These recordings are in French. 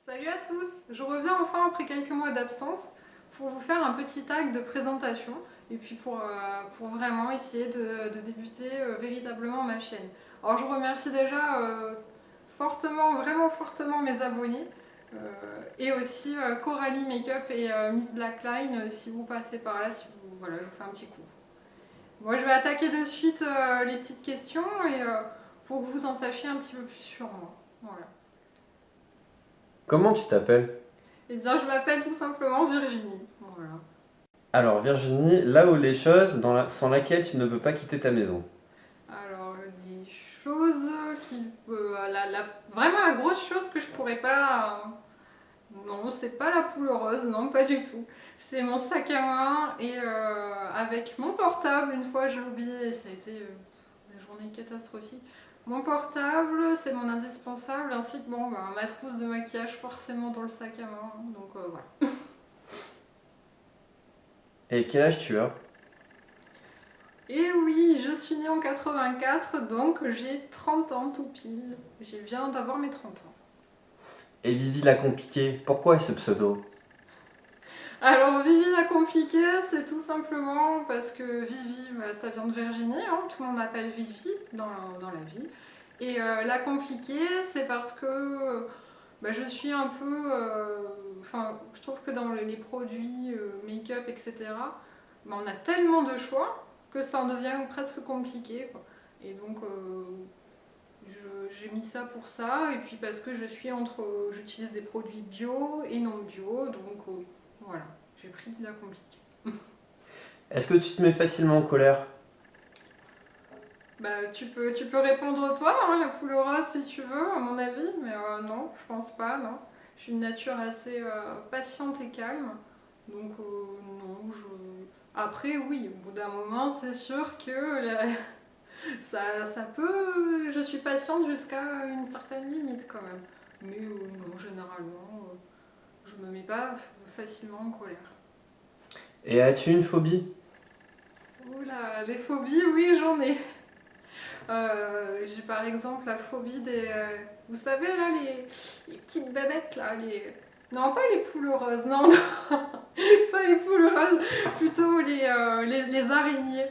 Salut à tous, je reviens enfin après quelques mois d'absence pour vous faire un petit tag de présentation et puis pour vraiment essayer de débuter véritablement ma chaîne. Alors je remercie déjà fortement, vraiment fortement mes abonnés et aussi Coralie Makeup et Miss Blackline si vous passez par là, si vous, voilà, je vous fais un petit coup. Moi je vais attaquer de suite les petites questions et pour que vous en sachiez un petit peu plus sur moi. Voilà. Comment tu t'appelles? Eh bien je m'appelle tout simplement Virginie. Voilà. Alors Virginie, là où les choses sans laquelle tu ne peux pas quitter ta maison. Alors, les choses qui. Vraiment la grosse chose que je pourrais pas. Non, c'est pas la poule rose, non, pas du tout. C'est mon sac à main et avec mon portable, une fois j'ai oublié, ça a été une journée catastrophique. Mon portable, c'est mon indispensable, ainsi que bon, ma trousse de maquillage forcément dans le sac à main. Donc voilà. Et quel âge tu as? Et oui, je suis née en 84, donc j'ai 30 ans tout pile. Je viens d'avoir mes 30 ans. Et Vivi la compliquée, pourquoi ce pseudo? Alors Vivi la compliquée, c'est tout simplement parce que Vivi, bah, ça vient de Virginie, hein, tout le monde m'appelle Vivi dans la vie. Et la compliquée, c'est parce que bah, je suis un peu... Enfin, je trouve que dans les produits make-up, etc., bah, on a tellement de choix que ça en devient presque compliqué, quoi. Et donc, j'ai mis ça pour ça, et puis parce que je suis entre... J'utilise des produits bio et non bio, donc voilà, j'ai pris de la compliquée. Est-ce que tu te mets facilement en colère? Bah, tu peux répondre toi, hein, la poule rose si tu veux, à mon avis, mais non, je pense pas, non. Je suis une nature assez patiente et calme, donc non, je... Après, oui, au bout d'un moment, c'est sûr que ça peut... Je suis patiente jusqu'à une certaine limite quand même. Mais non, généralement, je me mets pas facilement en colère. Et as-tu une phobie? Oula, les phobies, oui, j'en ai. J'ai par exemple la phobie des. Vous savez, là, les petites bébêtes, là, les. Non, pas les poules roses, non, non, pas les poules roses, plutôt les araignées.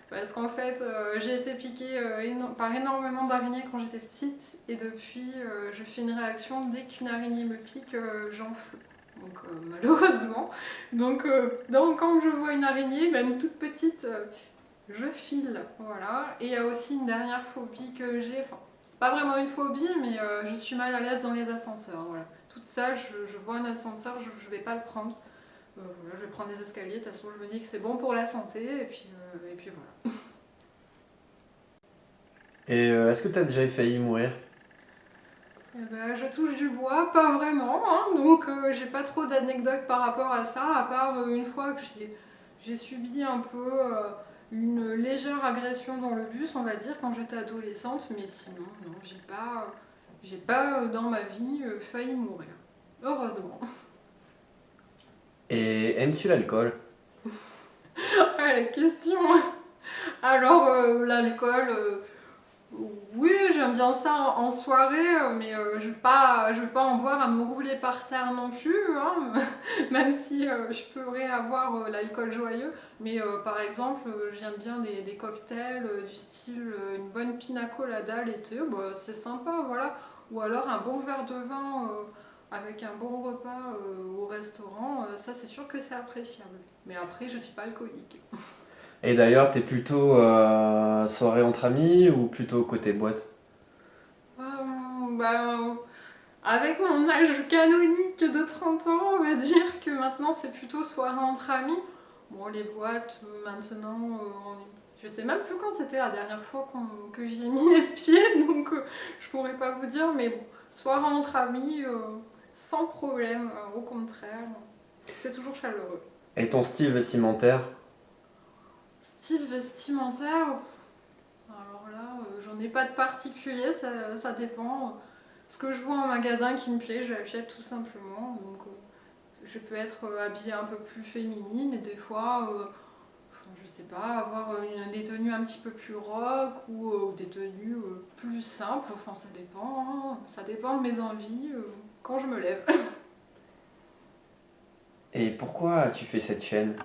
Parce qu'en fait, j'ai été piquée par énormément d'araignées quand j'étais petite, et depuis, je fais une réaction dès qu'une araignée me pique, j'enfle. Donc, malheureusement. Donc, quand je vois une araignée, même toute petite, je file, voilà. Et il y a aussi une dernière phobie que j'ai, enfin, c'est pas vraiment une phobie, mais je suis mal à l'aise dans les ascenseurs, voilà. Tout ça, je vois un ascenseur, je vais pas le prendre. Voilà, je vais prendre des escaliers, de toute façon, je me dis que c'est bon pour la santé, et puis voilà. Et est-ce que tu as déjà failli mourir? Eh ben, je touche du bois, pas vraiment, hein, donc j'ai pas trop d'anecdotes par rapport à ça, à part une fois que j'ai subi un peu une légère agression dans le bus, on va dire, quand j'étais adolescente, mais sinon, non, j'ai pas dans ma vie failli mourir. Heureusement. Et aimes-tu l'alcool? Ah, la question. Alors, l'alcool, oui, j'aime bien ça en soirée, mais je vais pas en boire à me rouler par terre non plus, hein, même si je pourrais avoir l'alcool joyeux. Mais par exemple, j'aime bien des cocktails du style une bonne pina colada l'été, bah, c'est sympa, voilà. Ou alors un bon verre de vin avec un bon repas au restaurant, ça c'est sûr que c'est appréciable. Mais après, je suis pas alcoolique. Et d'ailleurs, t'es plutôt soirée entre amis ou plutôt côté boîte? Bah, avec mon âge canonique de 30 ans, on va dire que maintenant c'est plutôt soirée entre amis. Bon, les boîtes, maintenant, je sais même plus quand c'était la dernière fois que j'y ai mis les pieds, donc je pourrais pas vous dire, mais bon, soirée entre amis, sans problème, au contraire, c'est toujours chaleureux. Et ton style vestimentaire? Style vestimentaire, alors là, j'en ai pas de particulier, ça dépend. Ce que je vois en magasin qui me plaît, je l'achète tout simplement. Donc, je peux être habillée un peu plus féminine et des fois je sais pas, avoir des tenues un petit peu plus rock ou des tenues plus simples. Enfin, ça dépend, hein. Ça dépend de mes envies quand je me lève. Et pourquoi tu fais cette chaîne?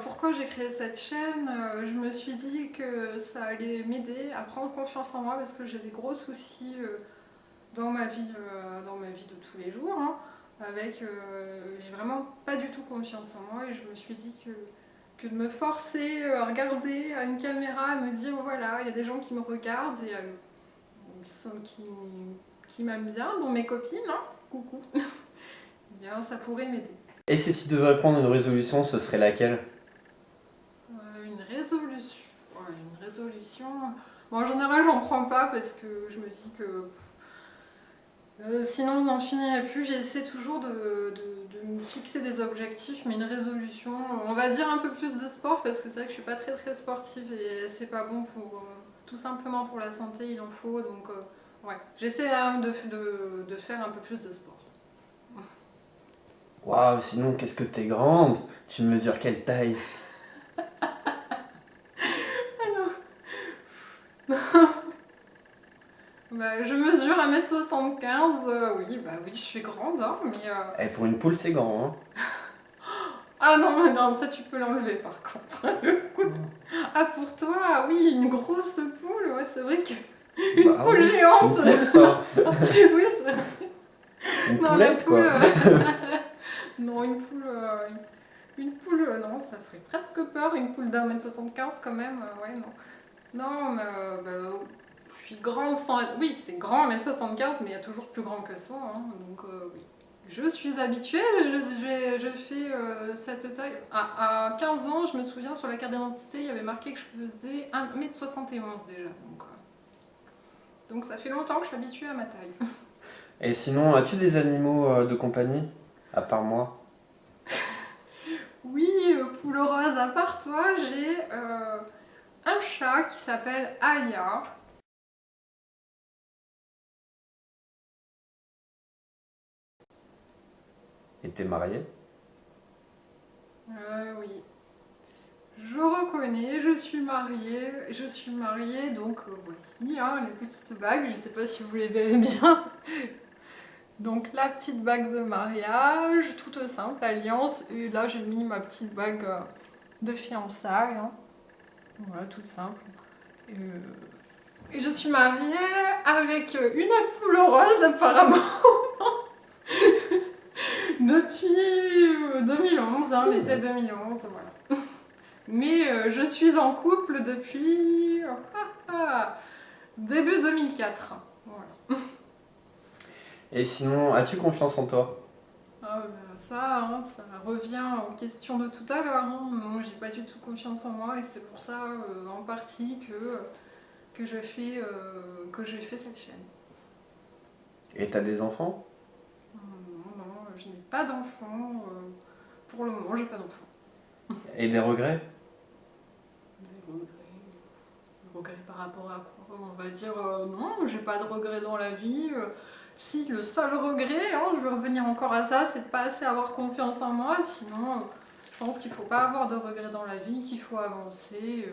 Pourquoi j'ai créé cette chaîne? Je me suis dit que ça allait m'aider à prendre confiance en moi parce que j'ai des gros soucis dans ma vie de tous les jours, hein, j'ai vraiment pas du tout confiance en moi et je me suis dit que de me forcer à regarder à une caméra, à me dire voilà, il y a des gens qui me regardent et qui, qui m'aiment bien, dont mes copines, hein, coucou, eh bien ça pourrait m'aider. Et si tu devrais prendre une résolution, ce serait laquelle? Une résolution. Ouais, une résolution. Bon, en général, j'en prends pas parce que je me dis que sinon on n'en finirait plus. J'essaie toujours de me fixer des objectifs, mais une résolution, on va dire un peu plus de sport parce que c'est vrai que je suis pas très très sportive et c'est pas bon pour tout simplement pour la santé, il en faut. Donc ouais, j'essaie de faire un peu plus de sport. Waouh, sinon qu'est-ce que t'es grande? Tu mesures quelle taille? Bah, je mesure 1,75 m, oui, bah oui, je suis grande, hein, mais... Eh, pour une poule, c'est grand, hein? Ah non, mais non, ça tu peux l'enlever par contre. Ah pour toi, oui, une grosse poule, ouais, c'est vrai que... Une Bah poule oui, une géante. poule, ça. Oui, Une non, la poulette, poule... quoi. Non, une poule, non, ça ferait presque peur, une poule d'1,75 m quand même, ouais, non. Non, mais je suis grande sans être... Oui, c'est grand, 1,75 m, mais il y a toujours plus grand que soi, hein, donc oui. Je suis habituée, je fais cette taille. À 15 ans, je me souviens, sur la carte d'identité, il y avait marqué que je faisais 1,71 m déjà. Donc ça fait longtemps que je suis habituée à ma taille. Et sinon, as-tu des animaux de compagnie? À part moi? Oui, poule rose, à part toi, j'ai un chat qui s'appelle Aya. Et t'es mariée? Oui. Je reconnais, je suis mariée, donc voici hein, les petites bagues, je ne sais pas si vous les verrez bien. Donc la petite bague de mariage, toute simple, alliance, et là j'ai mis ma petite bague de fiançailles, hein. Voilà, toute simple. Et je suis mariée avec une poule rose apparemment depuis 2011, hein, l'été 2011, voilà. Mais je suis en couple depuis début 2004. Voilà. Et sinon, as-tu confiance en toi? Ah, ben ça, hein, ça revient aux questions de tout à l'heure, hein. Moi, j'ai pas du tout confiance en moi et c'est pour ça, en partie, que j'ai fait cette chaîne. Et t'as des enfants? Non, non, je n'ai pas d'enfant. Pour le moment, j'ai pas d'enfant. Et des regrets? Des regrets. Des regrets par rapport à quoi? On va dire non, j'ai pas de regrets dans la vie. Si, le seul regret, hein, je vais revenir encore à ça, c'est de pas assez avoir confiance en moi. Sinon, je pense qu'il faut pas avoir de regrets dans la vie, qu'il faut avancer.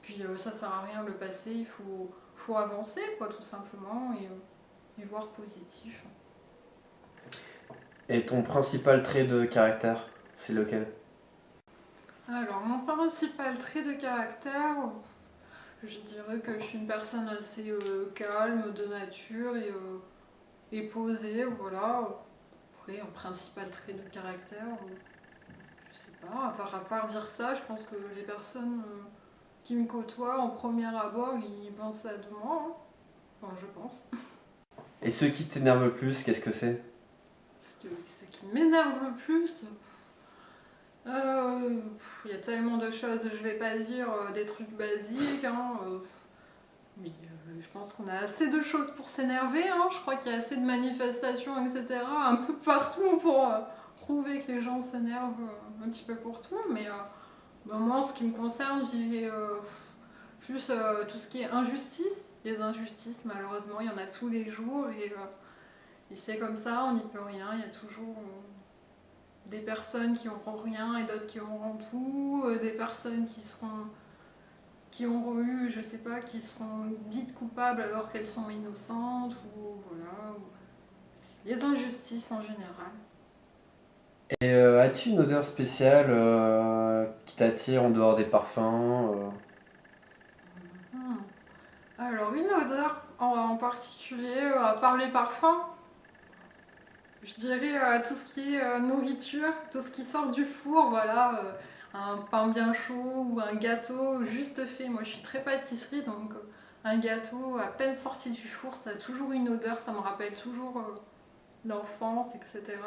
Puis ça sert à rien le passé, faut avancer, quoi, tout simplement, et voir positif. Et ton principal trait de caractère, c'est lequel? Alors, mon principal trait de caractère, je dirais que je suis une personne assez calme de nature et posée, voilà. Après, un principal trait de caractère, je sais pas, à part dire ça, je pense que les personnes qui me côtoient en premier abord, ils pensent à de moi, hein. Enfin, je pense. Et ce qui t'énerve le plus, qu'est-ce que c'est? Ce qui m'énerve le plus, il y a tellement de choses, je vais pas dire des trucs basiques, hein, mais je pense qu'on a assez de choses pour s'énerver, hein. Je crois qu'il y a assez de manifestations, etc. un peu partout pour prouver que les gens s'énervent un petit peu pour tout. Mais ben moi, en ce qui me concerne, je dirais plus tout ce qui est injustice. Les injustices, malheureusement, il y en a tous les jours et c'est comme ça, on n'y peut rien. Il y a toujours des personnes qui auront rien et d'autres qui auront tout, des personnes qui auront eu, je sais pas, qui seront dites coupables alors qu'elles sont innocentes, ou voilà, les injustices en général. Et as-tu une odeur spéciale qui t'attire en dehors des parfums Hmm. Alors une odeur en particulier, à part les parfums, je dirais tout ce qui est nourriture, tout ce qui sort du four, voilà, un pain bien chaud ou un gâteau juste fait. Moi je suis très pâtisserie, donc un gâteau à peine sorti du four, ça a toujours une odeur, ça me rappelle toujours l'enfance, etc.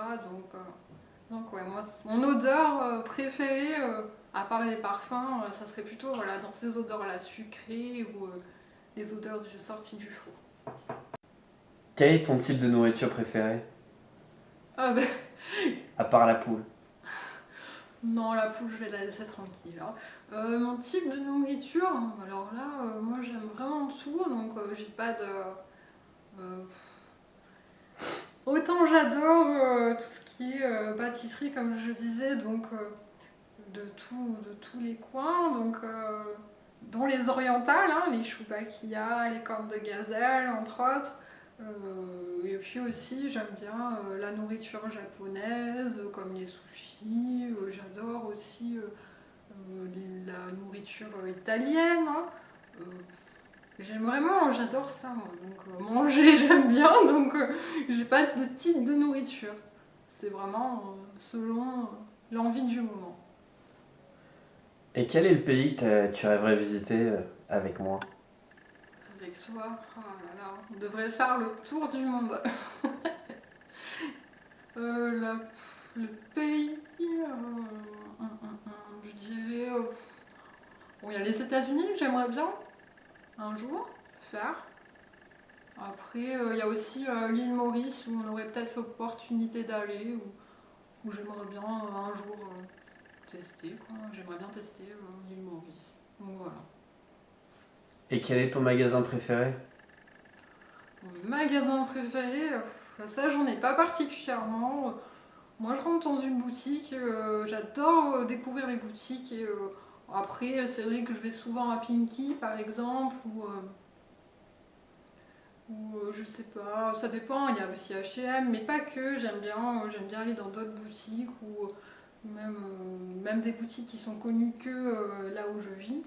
Donc ouais, moi, mon odeur préférée, à part les parfums, ça serait plutôt voilà, dans ces odeurs-là sucrées ou les odeurs sorties du four. Quel est ton type de nourriture préféré? Ah ben, À part la poule. non, la poule, je vais la laisser tranquille, hein. Mon type de nourriture, alors là, moi j'aime vraiment tout, donc j'ai pas de. euh, Autant j'adore tout ce qui est pâtisserie, comme je disais, donc de tous les coins, donc dont les orientales, hein, les choupaquillas, les cornes de gazelle, entre autres. Et puis aussi, j'aime bien la nourriture japonaise, comme les sushis. J'adore aussi la nourriture italienne, hein. Euh, J'aime vraiment, j'adore ça, moi. Donc manger, j'aime bien, donc j'ai pas de type de nourriture. C'est vraiment selon l'envie du moment. Et quel est le pays que tu rêverais visiter avec moi? Avec soi, oh là là, on devrait faire le tour du monde. Le pays, je dirais, bon, il y a les États-Unis que j'aimerais bien un jour faire. Après, il y a aussi l'île Maurice où on aurait peut-être l'opportunité d'aller, où j'aimerais bien un jour tester, quoi. J'aimerais bien tester l'île Maurice. Donc voilà. Et quel est ton magasin préféré? Mon magasin préféré, ça j'en ai pas particulièrement. Moi je rentre dans une boutique, j'adore découvrir les boutiques et après c'est vrai que je vais souvent à Pinky par exemple ou je sais pas, ça dépend, il y a aussi H&M mais pas que, j'aime bien aller dans d'autres boutiques ou même des boutiques qui sont connues que là où je vis.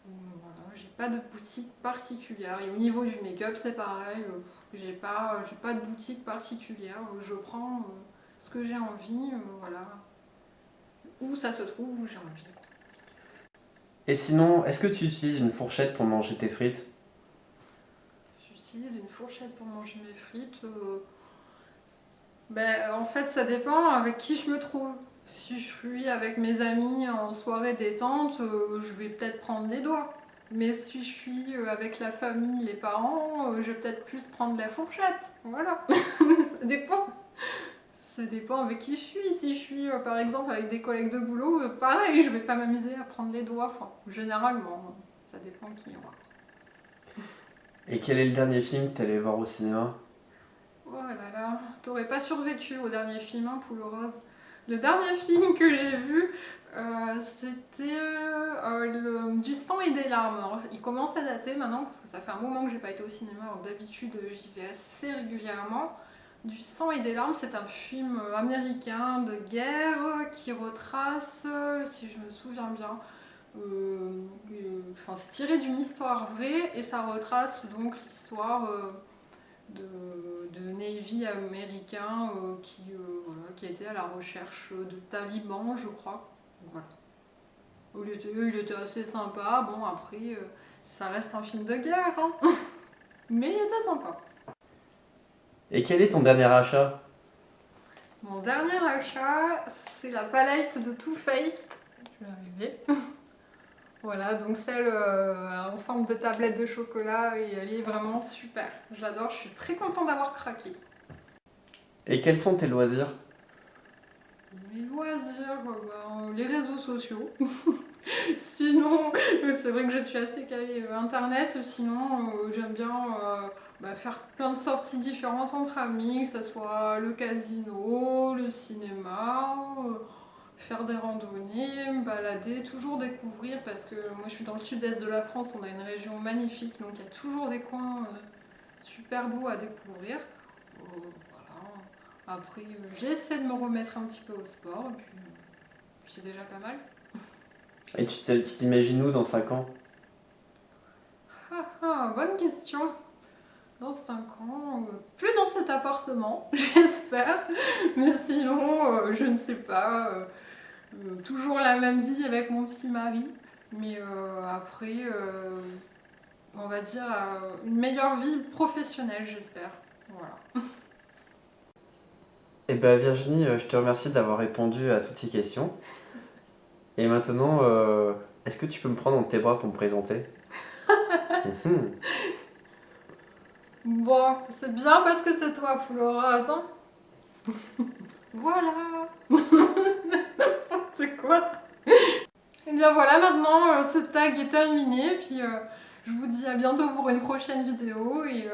Voilà, j'ai pas de boutique particulière. Et au niveau du make-up, c'est pareil. J'ai pas de boutique particulière. Je prends ce que j'ai envie, voilà. Où ça se trouve, où j'ai envie. Et sinon, est-ce que tu utilises une fourchette pour manger tes frites? J'utilise une fourchette pour manger mes frites. Ben, en fait, ça dépend avec qui je me trouve. Si je suis avec mes amis en soirée détente, je vais peut-être prendre les doigts. Mais si je suis avec la famille, les parents, je vais peut-être plus prendre la fourchette. Voilà. Ça dépend. Ça dépend avec qui je suis. Si je suis par exemple avec des collègues de boulot, pareil, je vais pas m'amuser à prendre les doigts. Enfin, généralement, ça dépend qui. Et quel est le dernier film que t'es allé voir au cinéma? Oh là là, t'aurais pas survécu au dernier film, hein, Poule Rose. Le dernier film que j'ai vu, c'était Du sang et des larmes. Alors, il commence à dater maintenant parce que ça fait un moment que j'ai pas été au cinéma. Alors d'habitude, j'y vais assez régulièrement. Du sang et des larmes, c'est un film américain de guerre qui retrace, si je me souviens bien, enfin c'est tiré d'une histoire vraie et ça retrace donc l'histoire de Navy américain voilà, qui était à la recherche de talibans, je crois. Voilà. Il était assez sympa. Bon, après, ça reste un film de guerre, hein. Mais il était sympa. Et quel est ton dernier achat? Mon dernier achat, c'est la palette de Too Faced. Je vais arriver. Voilà, donc celle en forme de tablette de chocolat et elle est vraiment super. J'adore, je suis très contente d'avoir craqué. Et quels sont tes loisirs? Les loisirs, les réseaux sociaux. Sinon, c'est vrai que je suis assez calée internet. Sinon, j'aime bien faire plein de sorties différentes entre amis, que ce soit le casino, le cinéma, faire des randonnées, me balader, toujours découvrir parce que moi je suis dans le sud-est de la France, on a une région magnifique, donc il y a toujours des coins super beaux à découvrir. Voilà. Après, j'essaie de me remettre un petit peu au sport, et puis c'est déjà pas mal. Et tu t'imagines où dans 5 ans? Bonne question. Dans 5 ans, plus dans cet appartement, j'espère. Mais sinon, je ne sais pas. Toujours la même vie avec mon petit mari. Mais après, on va dire une meilleure vie professionnelle, j'espère. Voilà. Eh ben Virginie, je te remercie d'avoir répondu à toutes ces questions. Et maintenant, est-ce que tu peux me prendre dans tes bras pour me présenter? Mhm. Bon, c'est bien parce que c'est toi, Florence. Hein. Voilà. C'est quoi? Et bien voilà, maintenant ce tag est terminé. Puis je vous dis à bientôt pour une prochaine vidéo. Et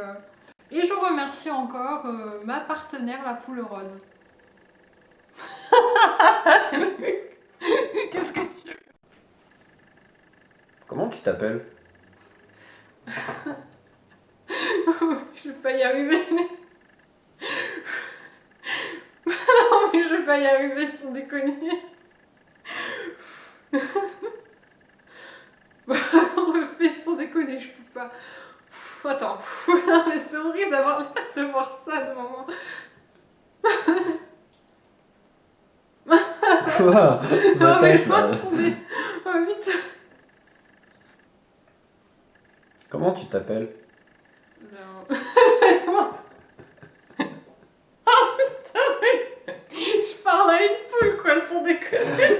je remercie encore ma partenaire, la poule rose. Qu'est-ce que tu veux? Comment tu t'appelles? Je vais pas y arriver. Non mais je vais pas y arriver sans déconner. Refais sans déconner, je peux pas. Attends, non mais c'est horrible de voir ça de moment. Quoi? Tu Non mais m'appelles là. attendez. Oh putain. Comment tu t'appelles? Je parle à une poule quoi, sans déconner.